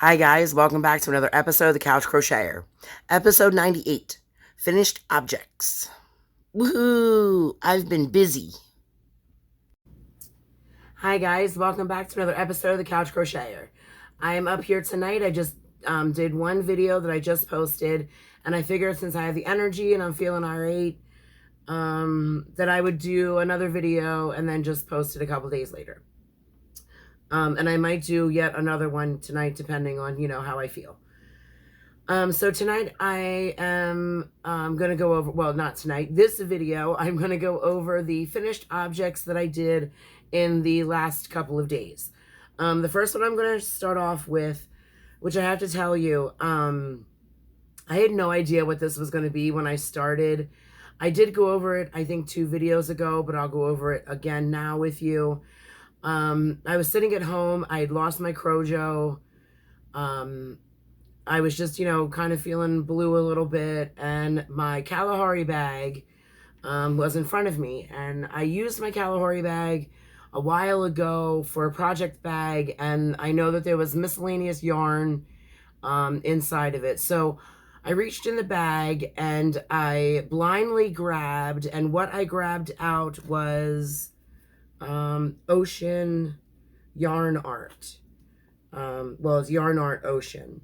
Hi guys, welcome back to another episode of the Couch Crocheter. Episode 98, Finished Objects. Woohoo! I've been busy. Hi guys, welcome back to another episode of the Couch Crocheter. I am up here tonight. I just did one video that I just posted, and I figured since I have the energy and I'm feeling alright, that I would do another video and then just post it a couple days later. And I might do yet another one tonight, depending on, how I feel. So tonight I am going to go over, well, not tonight, this video, I'm going to go over the finished objects that I did in the last couple of days. The first one I'm going to start off with, which I have to tell you, I had no idea what this was going to be when I started. I did go over it, I think 2 videos ago, but I'll go over it again now with you. I was sitting at home. I had lost my Crojo. I was just, kind of feeling blue a little bit, and my Kalahari bag was in front of me. And I used my Kalahari bag a while ago for a project bag, and I know that there was miscellaneous yarn inside of it. So I reached in the bag, and I blindly grabbed, and what I grabbed out was Ocean Yarn Art. Well, it's Yarn Art Ocean.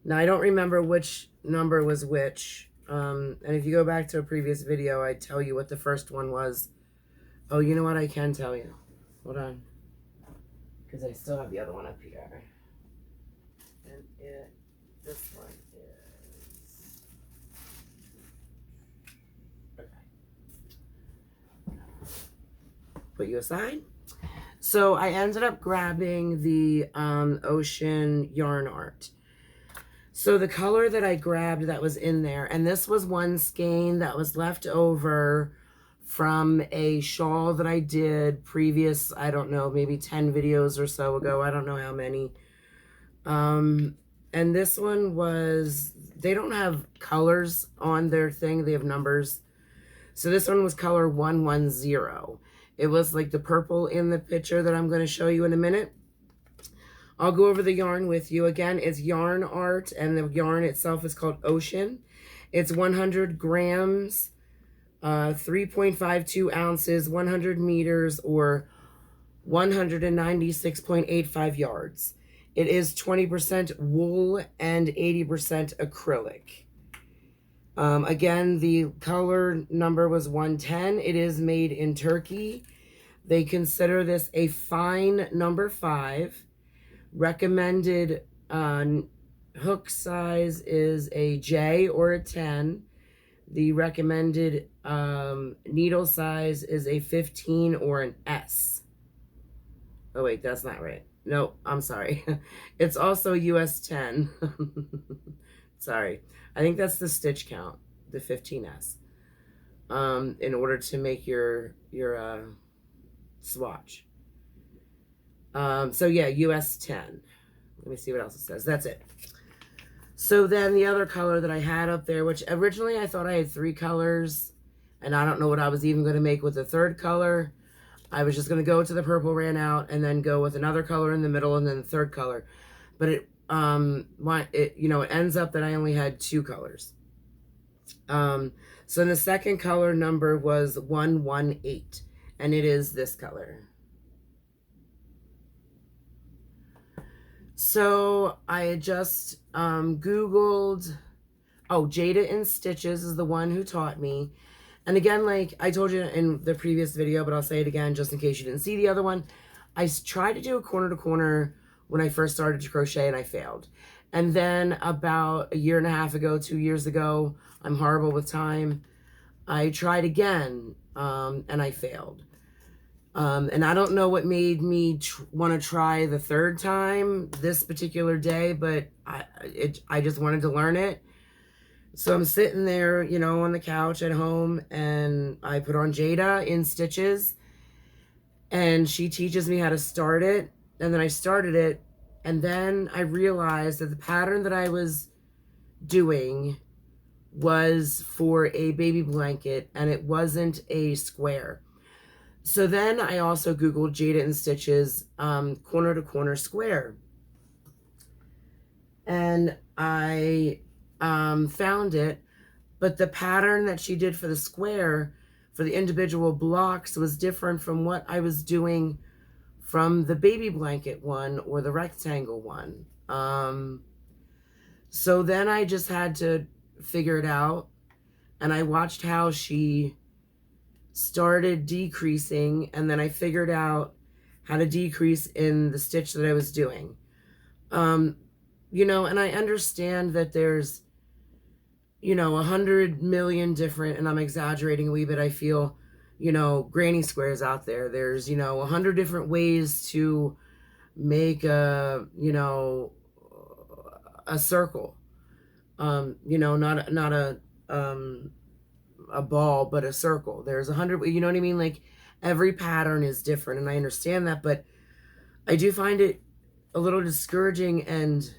Now, I don't remember which number was which. And if you go back to a previous video, I tell you what the first one was. Oh, you know what? I can tell you. Hold on. Because I still have the other one up here. And this one is... Okay. Put you aside. So I ended up grabbing the Ocean Yarn Art. So the color that I grabbed that was in there, and this was one skein that was left over from a shawl that I did previous, I don't know, maybe 10 videos or so ago. I don't know how many. And this one was, they don't have colors on their thing. They have numbers. So this one was color 110. It was like the purple in the picture that I'm going to show you in a minute. I'll go over the yarn with you. Again, it's Yarn Art, and the yarn itself is called Ocean. It's 100 grams, 3.52 ounces, 100 meters, or 196.85 yards. It is 20% wool and 80% acrylic. Again, the color number was 110. It is made in Turkey. They consider this a fine number 5. Recommended hook size is a J or a 10. The recommended needle size is a 15 or an S. Oh, wait, that's not right. No, I'm sorry. It's also US 10. Sorry. I think that's the stitch count, the 15S, in order to make your swatch. So yeah, US 10. Let me see what else it says. That's it. So then the other color that I had up there, which originally I thought I had 3 colors, and I don't know what I was even going to make with the third color. I was just going to go to the purple ran out and then go with another color in the middle and then the third color. But it ends up that I only had 2 colors. So the second color number was 118, and it is this color. So I had just Googled, Jada in Stitches is the one who taught me. And again, like I told you in the previous video, but I'll say it again just in case you didn't see the other one. I tried to do a corner to corner when I first started to crochet, and I failed. And then about 1.5 years ago, 2 years ago, I'm horrible with time, I tried again, and I failed. And I don't know what made me want to try the third time this particular day, but I just wanted to learn it. So I'm sitting there, on the couch at home, and I put on Jada in Stitches, and she teaches me how to start it. And then I started it, and then I realized that the pattern that I was doing was for a baby blanket, and it wasn't a square. So then I also Googled Jada in Stitches corner to corner square. and I found it, but the pattern that she did for the square for the individual blocks was different from what I was doing from the baby blanket one or the rectangle one. So then I just had to figure it out, and I watched how she started decreasing, and then I figured out how to decrease in the stitch that I was doing. You know, and I understand that there's, you know, 100 million different, and I'm exaggerating a wee bit, I feel, you know, granny squares out there. There's, you know, 100 different ways to make a, you know, a circle. You know, not a ball, but a circle. There's 100, you know what I mean? Like every pattern is different, and I understand that, but I do find it a little discouraging and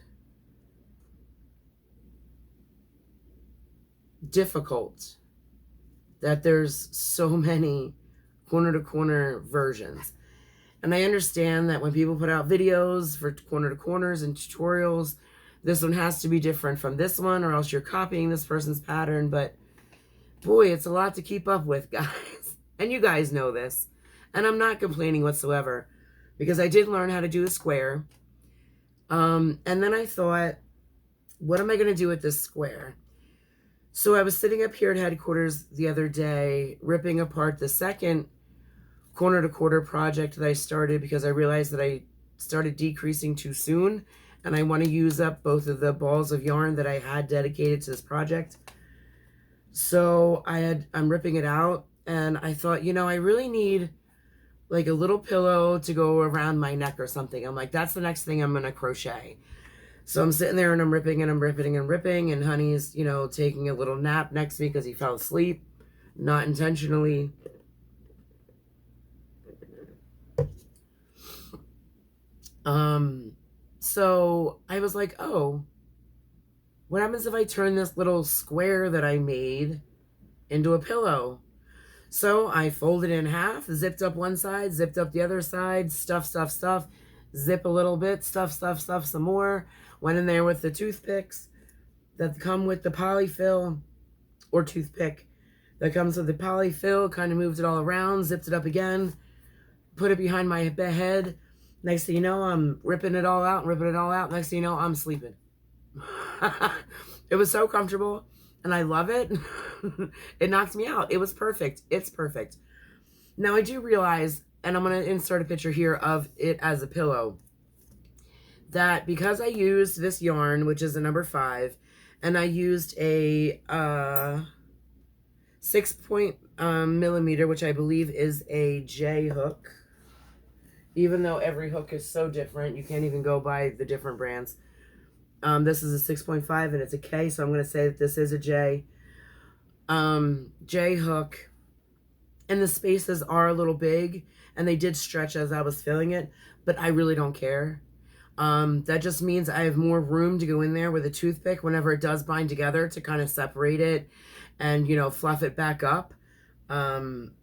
difficult that there's so many corner to corner versions. And I understand that when people put out videos for corner to corners and tutorials, this one has to be different from this one, or else you're copying this person's pattern. But boy, it's a lot to keep up with, guys. And you guys know this. And I'm not complaining whatsoever, because I did learn how to do a square. And then I thought, what am I going to do with this square? So I was sitting up here at headquarters the other day, ripping apart the second corner to quarter project that I started, because I realized that I started decreasing too soon, and I want to use up both of the balls of yarn that I had dedicated to this project. So I'm ripping it out, and I thought, you know, I really need like a little pillow to go around my neck or something. I'm like, that's the next thing I'm going to crochet. So I'm sitting there and I'm ripping and I'm ripping and ripping, and Honey's, you know, taking a little nap next to me because he fell asleep, not intentionally. So I was like, oh, what happens if I turn this little square that I made into a pillow? So I folded it in half, zipped up one side, zipped up the other side, stuff, zip a little bit, stuff some more. Went in there with the toothpicks that come with the polyfill, or toothpick that comes with the polyfill, kind of moved it all around, zipped it up again, put it behind my head. Next thing you know, I'm ripping it all out. Next thing you know, I'm sleeping. It was so comfortable, and I love it. It knocked me out. It was perfect. It's perfect. Now I do realize, and I'm going to insert a picture here of it as a pillow, that because I used this yarn, which is a number 5, and I used a 6 millimeter, which I believe is a J hook, even though every hook is so different, you can't even go by the different brands. This is a 6.5 and it's a K, so I'm going to say that this is a J. J hook. And the spaces are a little big, and they did stretch as I was filling it, but I really don't care. That just means I have more room to go in there with a toothpick whenever it does bind together to kind of separate it and, you know, fluff it back up. I'm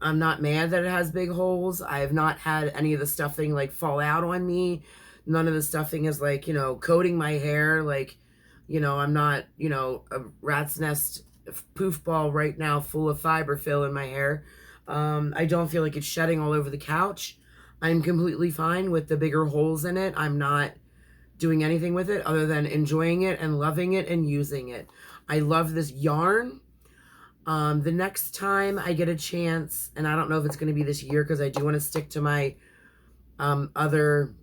not mad that it has big holes. I have not had any of the stuffing like fall out on me. None of the stuffing is like, you know, coating my hair. Like, you know, I'm not, you know, a rat's nest poof ball right now full of fiber fill in my hair. I don't feel like it's shedding all over the couch. I'm completely fine with the bigger holes in it. I'm not doing anything with it other than enjoying it and loving it and using it. I love this yarn. The next time I get a chance, and I don't know if it's going to be this year because I do want to stick to my other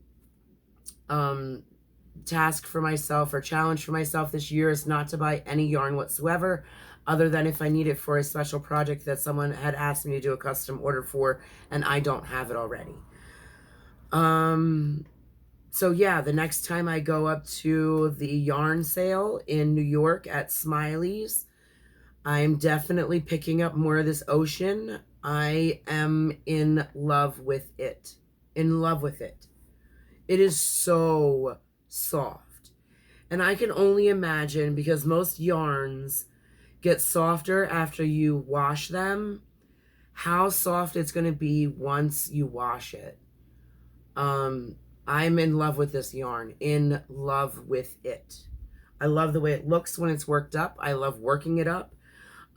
task for myself or challenge for myself this year is not to buy any yarn whatsoever, other than if I need it for a special project that someone had asked me to do a custom order for and I don't have it already. So yeah, the next time I go up to the yarn sale in New York at Smiley's, I'm definitely picking up more of this ocean. I am in love with it. In love with it. It is so soft. And I can only imagine, because most yarns get softer after you wash them, how soft it's going to be once you wash it. I'm in love with this yarn, in love with it. I love the way it looks when it's worked up. I love working it up.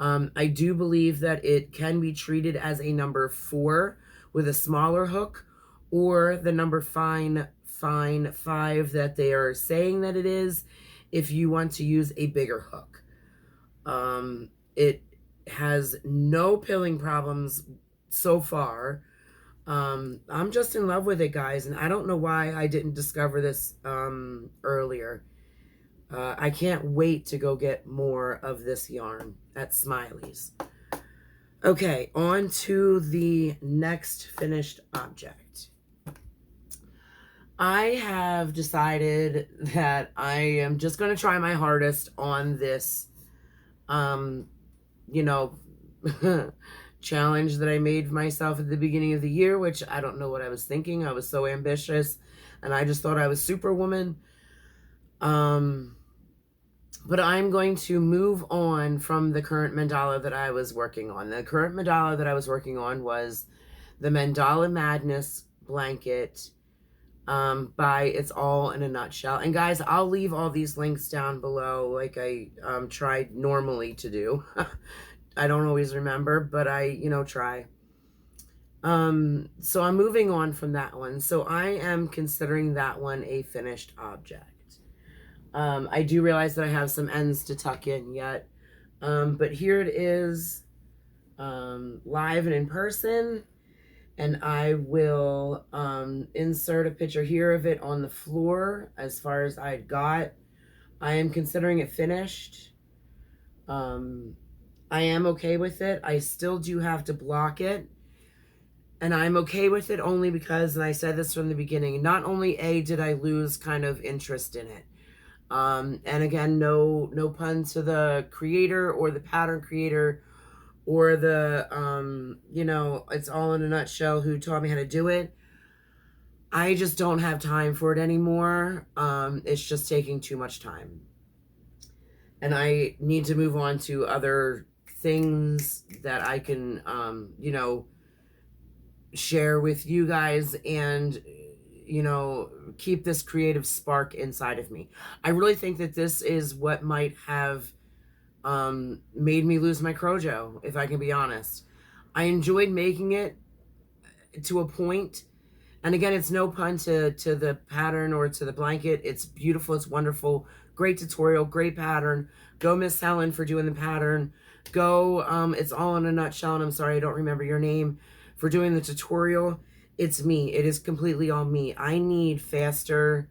I do believe that it can be treated as a number 4 with a smaller hook, or the number fine 5 that they are saying that it is, if you want to use a bigger hook. It has no pilling problems so far. I'm just in love with it, guys, and I don't know why I didn't discover this earlier. I can't wait to go get more of this yarn at Smiley's. Okay, on to the next finished object. I have decided that I am just going to try my hardest on this, you know, challenge that I made myself at the beginning of the year, which I don't know what I was thinking. I was so ambitious, and I just thought I was Superwoman. But I'm going to move on from the current mandala that I was working on. The current mandala that I was working on was the Mandala Madness blanket by It's All in a Nutshell. And guys, I'll leave all these links down below like I tried normally to do. I don't always remember, but I, try. So I'm moving on from that one. So I am considering that one a finished object. I do realize that I have some ends to tuck in yet. But here it is, live and in person. And I will insert a picture here of it on the floor as far as I got. I am considering it finished. I am okay with it. I still do have to block it. And I'm okay with it only because, and I said this from the beginning, not only did I lose kind of interest in it. And again, no pun to the creator or the pattern creator or the, It's All in a Nutshell who taught me how to do it. I just don't have time for it anymore. It's just taking too much time. And I need to move on to other things that I can, share with you guys and, keep this creative spark inside of me. I really think that this is what might have made me lose my Crojo, if I can be honest. I enjoyed making it to a point. And again, it's no pun to the pattern or to the blanket. It's beautiful. It's wonderful. Great tutorial. Great pattern. Go Miss Helen for doing the pattern. Go It's All in a Nutshell. And I'm sorry, I don't remember your name, for doing the tutorial. It's me. It is completely all me. I need faster,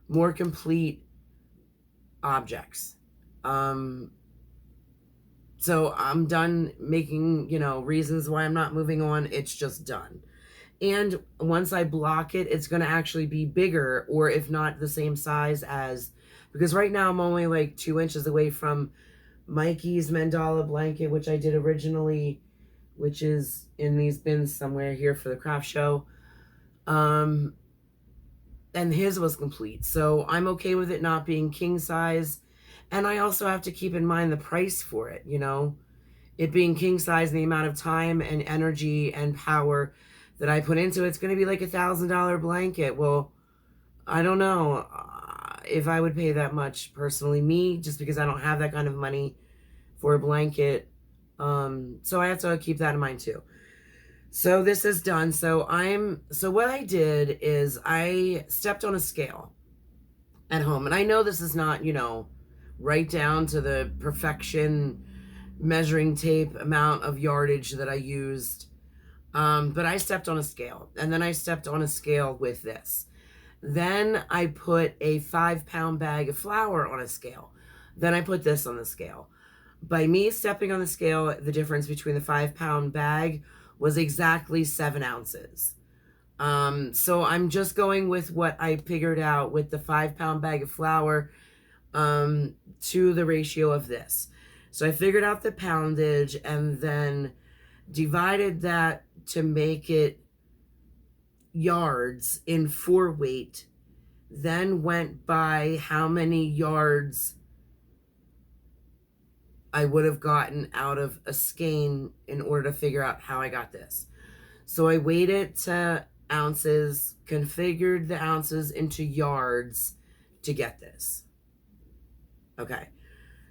more complete objects. So I'm done making, reasons why I'm not moving on. It's just done. And once I block it, it's going to actually be bigger, or if not the same size as, because right now I'm only like 2 inches away from Mikey's mandala blanket, which I did originally, which is in these bins somewhere here for the craft show. And his was complete. So I'm okay with it not being king size. And I also have to keep in mind the price for it, It being king size and the amount of time and energy and power that I put into it, it's going to be like $1,000 blanket. Well, I don't know if I would pay that much personally, me, just because I don't have that kind of money for a blanket. So I have to keep that in mind too. So this is done. So what I did is I stepped on a scale at home. And I know this is not, right down to the perfection measuring tape amount of yardage that I used. But I stepped on a scale, and then I stepped on a scale with this. Then I put a 5-pound bag of flour on a scale. Then I put this on the scale. By me stepping on the scale, the difference between the 5-pound bag was exactly 7 ounces. So I'm just going with what I figured out with the 5-pound bag of flour to the ratio of this. So I figured out the poundage and then divided that to make it yards in 4 weight, then went by how many yards I would have gotten out of a skein in order to figure out how I got this. So I weighed it to ounces, configured the ounces into yards to get this. Okay.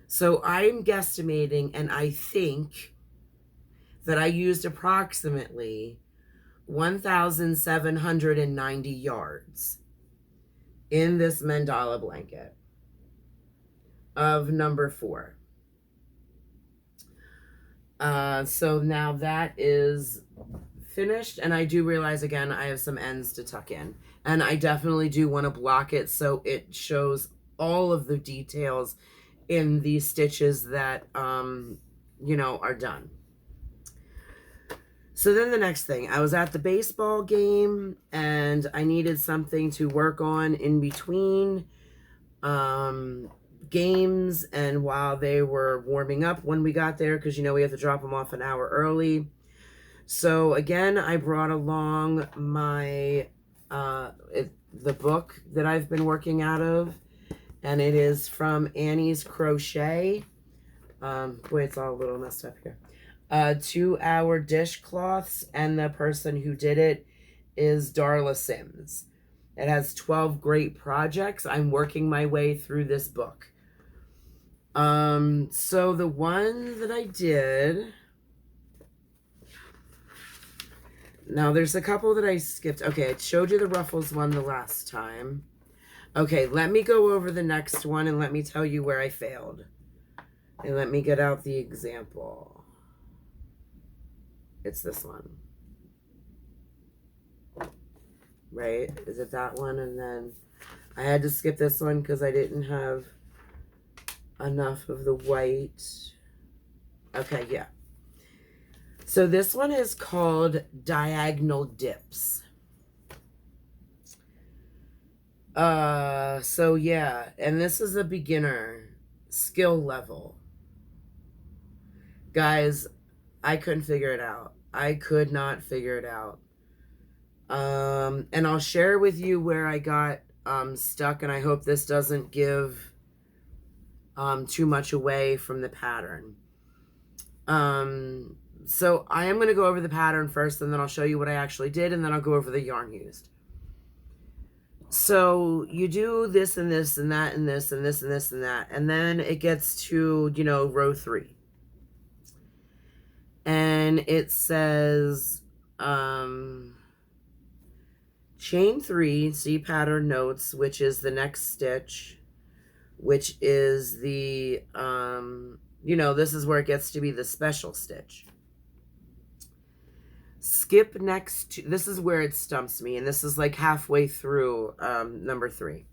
So I'm guesstimating, and I think that I used approximately 1,790 yards in this mandala blanket of number 4. So now that is finished, and I do realize again I have some ends to tuck in, and I definitely do want to block it so it shows all of the details in these stitches that you know, are done. So then the next thing, I was at the baseball game and I needed something to work on in between games and while they were warming up when we got there, because you know we have to drop them off an hour early. So again, I brought along my the book that I've been working out of, and it is from Annie's Crochet. Boy, it's all a little messed up here. 2-hour dishcloths, and the person who did it is Darla Sims. It has 12 great projects. I'm working my way through this book. So the one that I did, now there's a couple that I skipped. Okay, I showed you the ruffles one the last time. Okay, let me go over the next one and let me tell you where I failed. And let me get out the example. It's this one. Right? Is it that one? And then I had to skip this one because I didn't have enough of the white. Okay, yeah. So this one is called Diagonal Dips. So yeah, and this is a beginner skill level. Guys, I couldn't figure it out. I could not figure it out. And I'll share with you where I got stuck, and I hope this doesn't give too much away from the pattern. So I am going to go over the pattern first, and then I'll show you what I actually did, and then I'll go over the yarn used. So you do this and this and that and this and this and this and that, and then it gets to, you know, row 3. And it says chain 3, see pattern notes, which is the next stitch, which is the, you know, this is where it gets to be the special stitch. Skip next to, this is where it stumps me, and this is like halfway through number 3.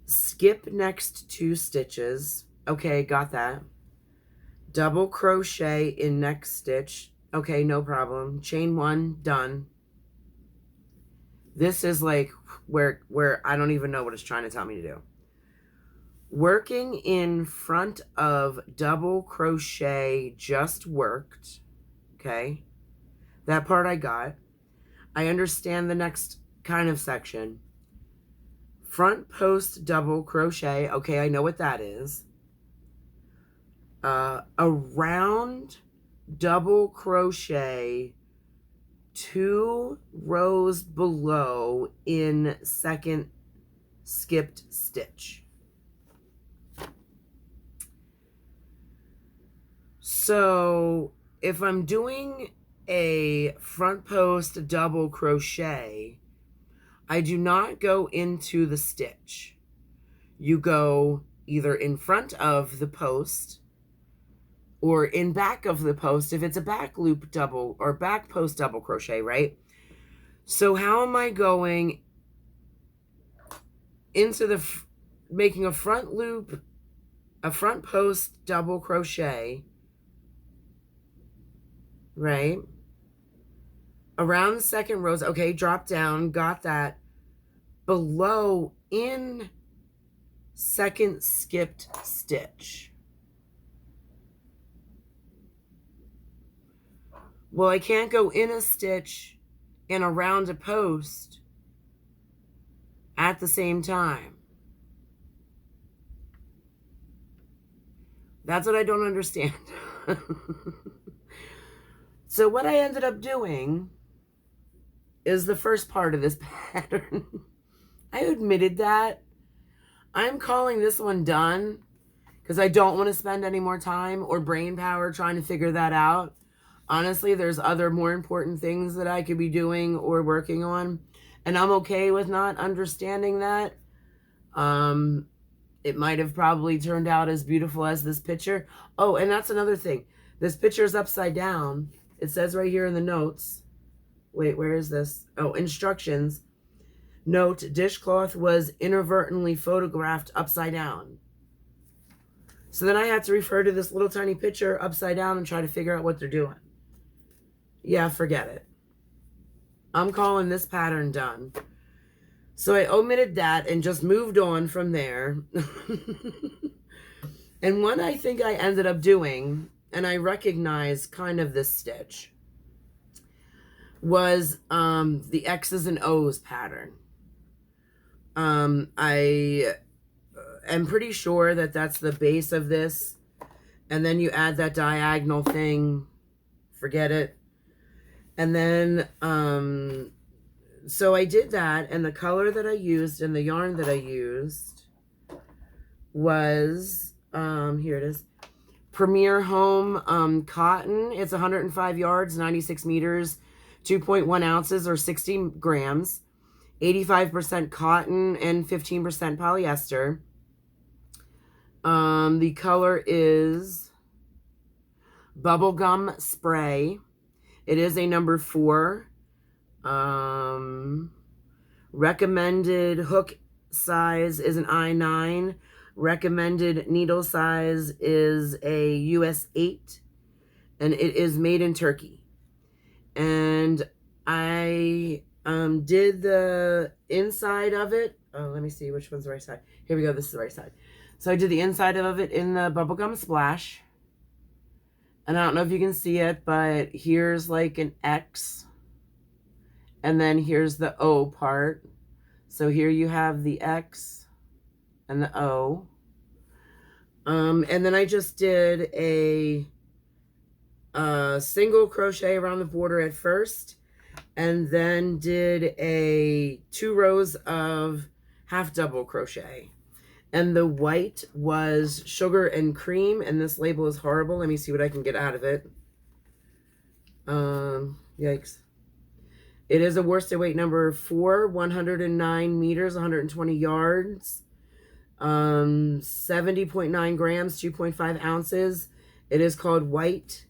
Skip next 2 stitches. Okay, got that. Double crochet in next stitch. Okay, no problem. Chain 1, done. This is like where I don't even know what it's trying to tell me to do. Working in front of double crochet just worked. Okay, that part I got. I understand the next kind of section. Front post double crochet. Okay, I know what that is. Around double crochet 2 rows below in second skipped stitch. So if I'm doing a front post double crochet, I do not go into the stitch. You go either in front of the post or in back of the post if it's a back loop double or back post double crochet, right? So how am I going into the, making a front loop, a front post double crochet, right? Around the second rows, okay, drop down, got that. Below in second skipped stitch. Well, I can't go in a stitch and around a post at the same time. That's what I don't understand. So what I ended up doing is the first part of this pattern. I admitted that. I'm calling this one done because I don't want to spend any more time or brain power trying to figure that out. Honestly, there's other more important things that I could be doing or working on, and I'm okay with not understanding that. It might have probably turned out as beautiful as this picture. Oh, and that's another thing. This picture is upside down. It says right here in the notes. Wait, where is this? Oh, instructions. Note, dishcloth was inadvertently photographed upside down. So then I had to refer to this little tiny picture upside down and try to figure out what they're doing. Yeah, forget it. I'm calling this pattern done. So I omitted that and just moved on from there. And what I think I ended up doing, and I recognize kind of this stitch, was the X's and O's pattern. I am pretty sure that that's the base of this. And then you add that diagonal thing. Forget it. And then, so I did that, and the color that I used and the yarn that I used was, here it is, Premier Home cotton. It's 105 yards, 96 meters, 2.1 ounces or 60 grams, 85% cotton and 15% polyester. The color is Bubblegum Spray. It is a number 4. Recommended hook size is an I9. Recommended needle size is a US 8. And it is made in Turkey. And I did the inside of it. Oh, let me see which one's the right side. Here we go. This is the right side. So I did the inside of it in the Bubblegum Splash. And I don't know if you can see it, but here's like an X. And then here's the O part. So here you have the X and the O. And then I just did a single crochet around the border at first. And then did 2 rows of half double crochet. And the white was sugar and cream, and this label is horrible. Let me see what I can get out of it. Yikes. It is a worsted weight number 4, 109 meters, 120 yards, 70.9 grams, 2.5 ounces. It is called white.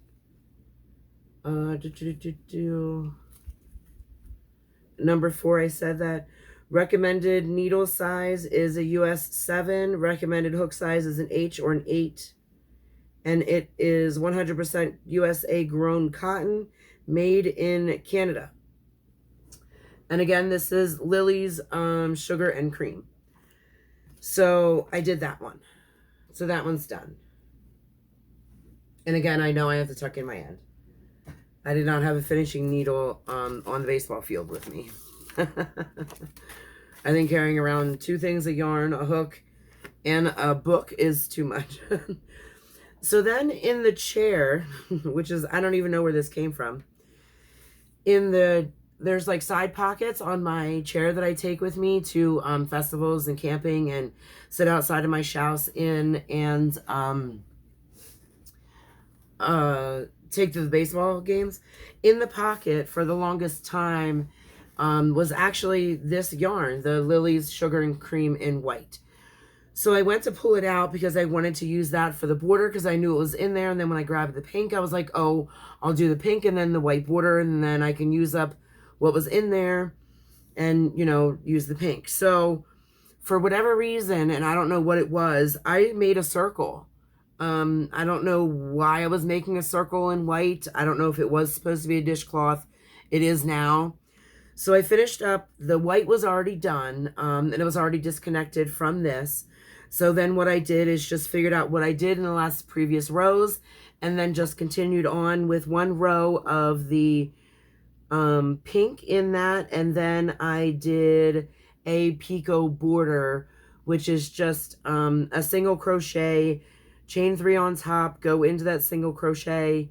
Number 4, I said that. Recommended needle size is a US 7. Recommended hook size is an H or an 8. And it is 100% USA grown cotton made in Canada. And again, this is Lily's Sugar and Cream. So I did that one. So that one's done. And again, I know I have to tuck in my end. I did not have a finishing needle on the baseball field with me. I think carrying around 2 things of yarn, a hook, and a book is too much. So then in the chair, which is, I don't even know where this came from, there's like side pockets on my chair that I take with me to festivals and camping and sit outside of my house in and take to the baseball games. In the pocket for the longest time was actually this yarn, the Lily's Sugar and Cream in white. So I went to pull it out because I wanted to use that for the border because I knew it was in there. And then when I grabbed the pink, I was like, oh, I'll do the pink and then the white border, and then I can use up what was in there and, you know, use the pink. So for whatever reason, and I don't know what it was, I made a circle. I don't know why I was making a circle in white. I don't know if it was supposed to be a dishcloth. It is now. So I finished up, the white was already done, and it was already disconnected from this. So then what I did is just figured out what I did in the last previous rows, and then just continued on with 1 row of the pink in that, and then I did a picot border, which is just a single crochet, chain 3 on top, go into that single crochet,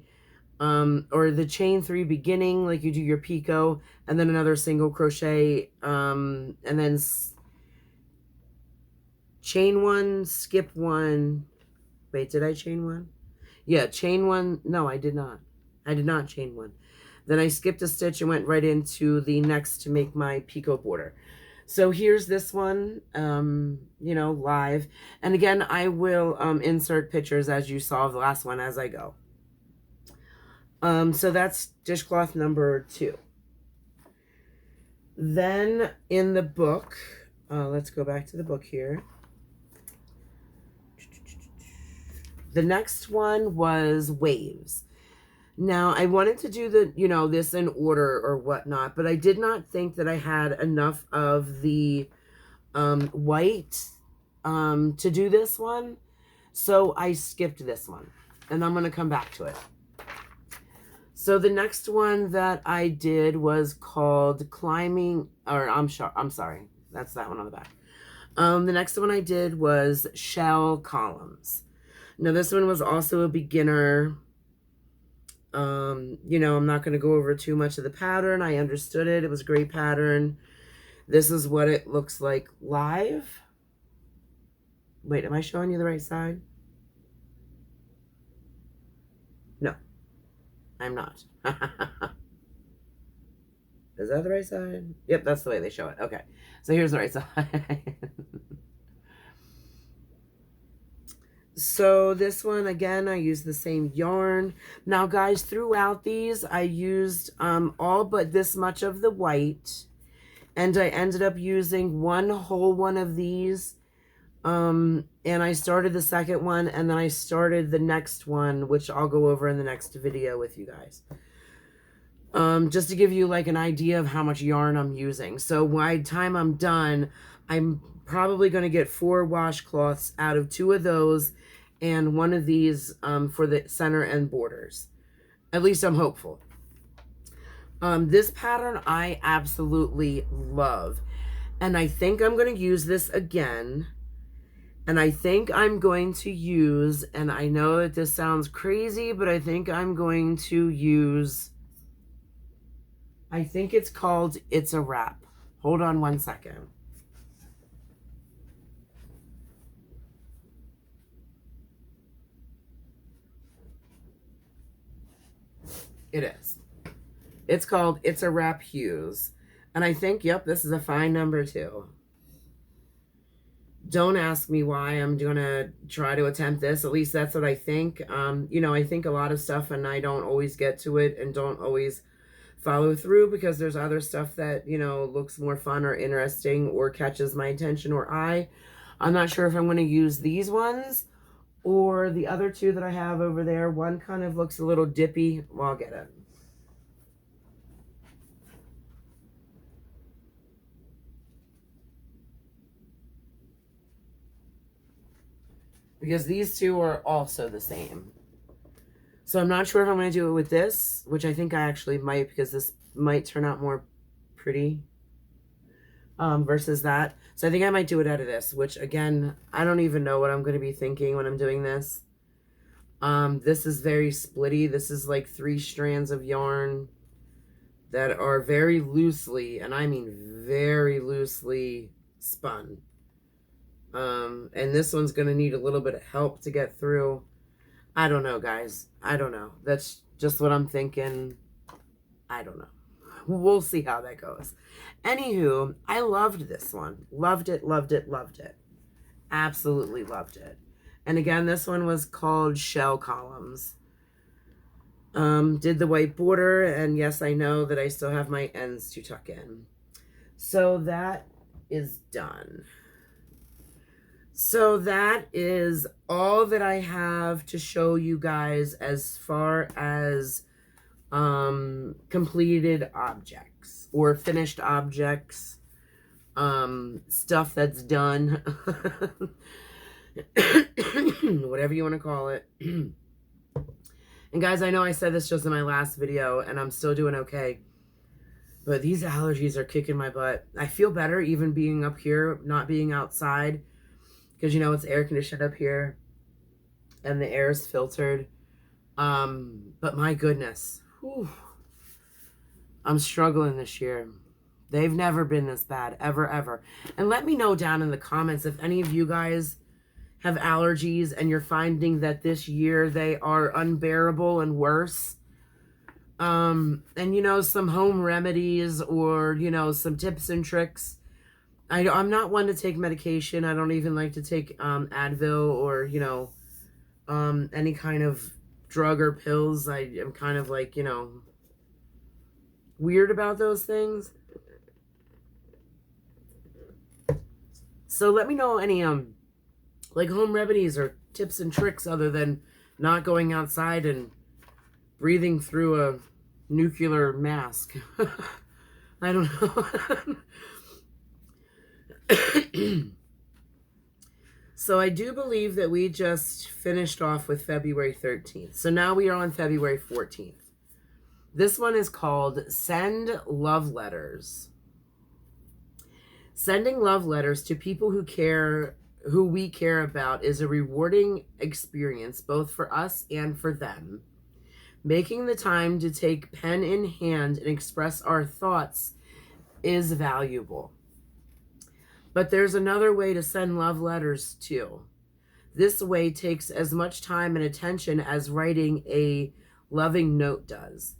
or the chain 3 beginning, like you do your picot, and then another single crochet, and then chain 1, skip 1. Wait, did I chain 1? Yeah, chain 1. No, I did not. I did not chain 1. Then I skipped a stitch and went right into the next to make my picot border. So here's this one, you know, live. And again, I will insert pictures, as you saw of the last one, as I go. So that's dishcloth number 2. Then in the book, let's go back to the book here. The next one was waves. Now, I wanted to do the, you know, this in order or whatnot, but I did not think that I had enough of the white to do this one. So I skipped this one, and I'm going to come back to it. So the next one that I did was called Climbing, or I'm sorry, that's that one on the back. The next one I did was Shell Columns. Now this one was also a beginner. You know, I'm not going to go over too much of the pattern. I understood it. It was a great pattern. This is what it looks like live. Wait, am I showing you the right side? No, I'm not. Is that the right side? Yep, that's the way they show it. Okay, so here's the right side. So this one, again, I used the same yarn. Now, guys, throughout these, I used all but this much of the white. And I ended up using one whole one of these. And I started the second one, and then I started the next one, which I'll go over in the next video with you guys. Just to give you like an idea of how much yarn I'm using. So by the time I'm done, I'm probably going to get 4 washcloths out of 2 of those and 1 of these for the center and borders. At least I'm hopeful. This pattern I absolutely love. And I think I'm going to use this again. And I think I'm going to use, and I know that this sounds crazy, but I think I'm going to use, I think it's called It's a Wrap. Hold on one second. It is. It's called It's a Wrap Hues. And I think, yep, this is a fine number too. Don't ask me why I'm going to try to attempt this. At least that's what I think. You know, I think a lot of stuff and I don't always get to it and don't always follow through because there's other stuff that, you know, looks more fun or interesting or catches my attention or eye. I'm not sure if I'm going to use these ones or the other 2 that I have over there. One kind of looks a little dippy. Well, I'll get it. Because these 2 are also the same. So I'm not sure if I'm going to do it with this, which I think I actually might, because this might turn out more pretty versus that. So I think I might do it out of this, which again, I don't even know what I'm going to be thinking when I'm doing this. This is very splitty. This is like 3 strands of yarn that are very loosely, and I mean very loosely spun. And this one's going to need a little bit of help to get through. I don't know, guys. I don't know. That's just what I'm thinking. I don't know. We'll see how that goes. Anywho, I loved this one. Loved it, loved it, loved it. Absolutely loved it. And again, this one was called Shell Columns. Did the white border, and yes, I know that I still have my ends to tuck in. So that is done. So that is all that I have to show you guys as far as completed objects or finished objects, stuff that's done, whatever you want to call it. And guys, I know I said this just in my last video and I'm still doing okay, but these allergies are kicking my butt. I feel better even being up here, not being outside. Because, you know, it's air conditioned up here and the air is filtered. But my goodness, whew, I'm struggling this year. They've never been this bad, ever, ever. And let me know down in the comments if any of you guys have allergies and you're finding that this year they are unbearable and worse. And, you know, some home remedies or, you know, some tips and tricks. I'm not one to take medication. I don't even like to take Advil or, you know, any kind of drug or pills. I am kind of like, you know, weird about those things. So let me know any like home remedies or tips and tricks other than not going outside and breathing through a nuclear mask. I don't know. So I do believe that we just finished off with February 13th. So now we are on February 14th. This one is called Send Love Letters. Sending love letters to people who we care about is a rewarding experience both for us and for them. Making the time to take pen in hand and express our thoughts is valuable. But there's another way to send love letters too. This way takes as much time and attention as writing a loving note does,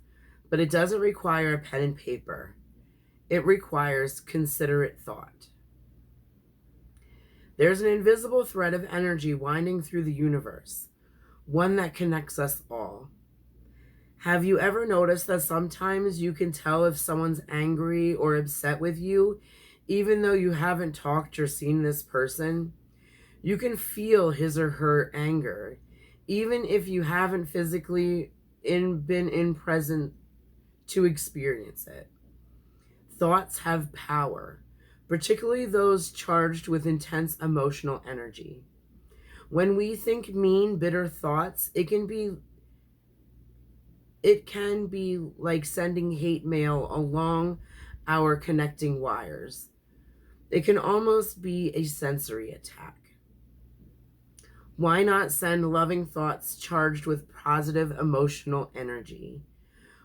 but it doesn't require a pen and paper. It requires considerate thought. There's an invisible thread of energy winding through the universe, one that connects us all. Have you ever noticed that sometimes you can tell if someone's angry or upset with you, even though you haven't talked or seen this person? You can feel his or her anger, even if you haven't physically been in present to experience it. Thoughts have power, particularly those charged with intense emotional energy. When we think mean, bitter thoughts, it can be like sending hate mail along our connecting wires. It can almost be a sensory attack. Why not send loving thoughts charged with positive emotional energy?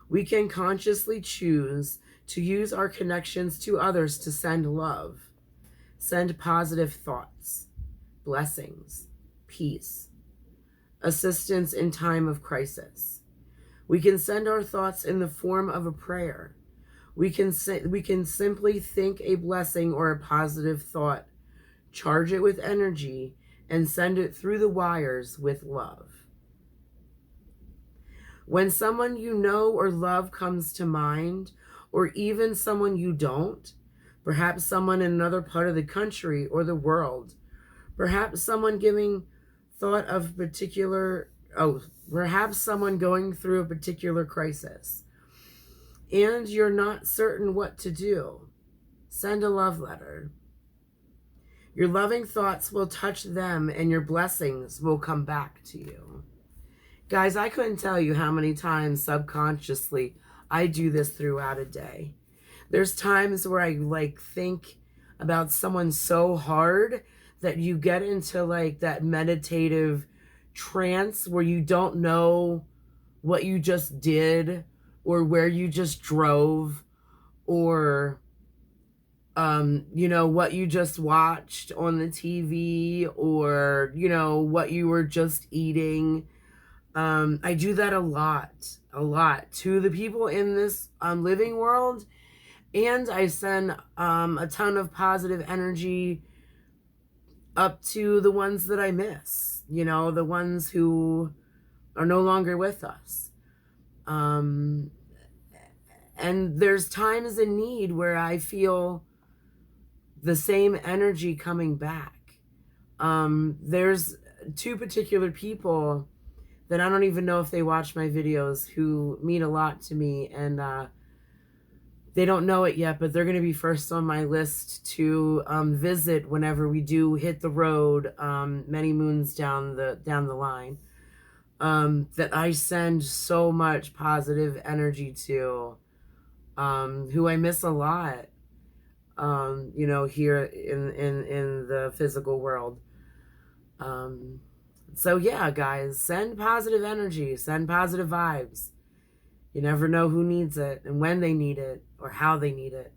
We can consciously choose to use our connections to others to send love, send positive thoughts, blessings, peace, assistance in time of crisis. We can send our thoughts in the form of a prayer. We can simply think a blessing or a positive thought, charge it with energy, and send it through the wires with love. When someone you know or love comes to mind, or even someone you don't, perhaps someone in another part of the country or the world, perhaps someone perhaps someone going through a particular crisis, and you're not certain what to do, send a love letter. Your loving thoughts will touch them and your blessings will come back to you. Guys, I couldn't tell you how many times subconsciously I do this throughout a day. There's times where I think about someone so hard that you get into that meditative trance where you don't know what you just did or where you just drove or what you just watched on the TV or what you were just eating. I do that a lot to the people in this living world, and I send a ton of positive energy up to the ones that I miss, the ones who are no longer with us. And there's times in need where I feel the same energy coming back. There's two particular people that I don't even know if they watch my videos who mean a lot to me, and they don't know it yet, but they're going to be first on my list to visit whenever we do hit the road many moons down the line. That I send so much positive energy to, who I miss a lot, here in the physical world. So yeah, guys, send positive energy, send positive vibes. You never know who needs it and when they need it or how they need it.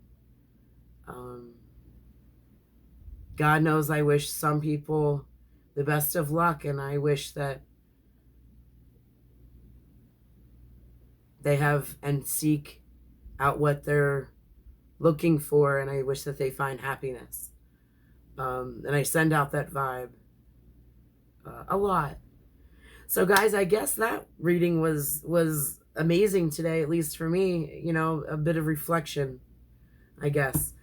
God knows I wish some people the best of luck, and I wish that they have and seek out what they're looking for, and I wish that they find happiness. And I send out that vibe a lot. So guys, I guess that reading was amazing today, at least for me, you know, a bit of reflection, I guess.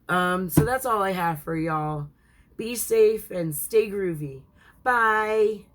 So that's all I have for y'all. Be safe and stay groovy. Bye.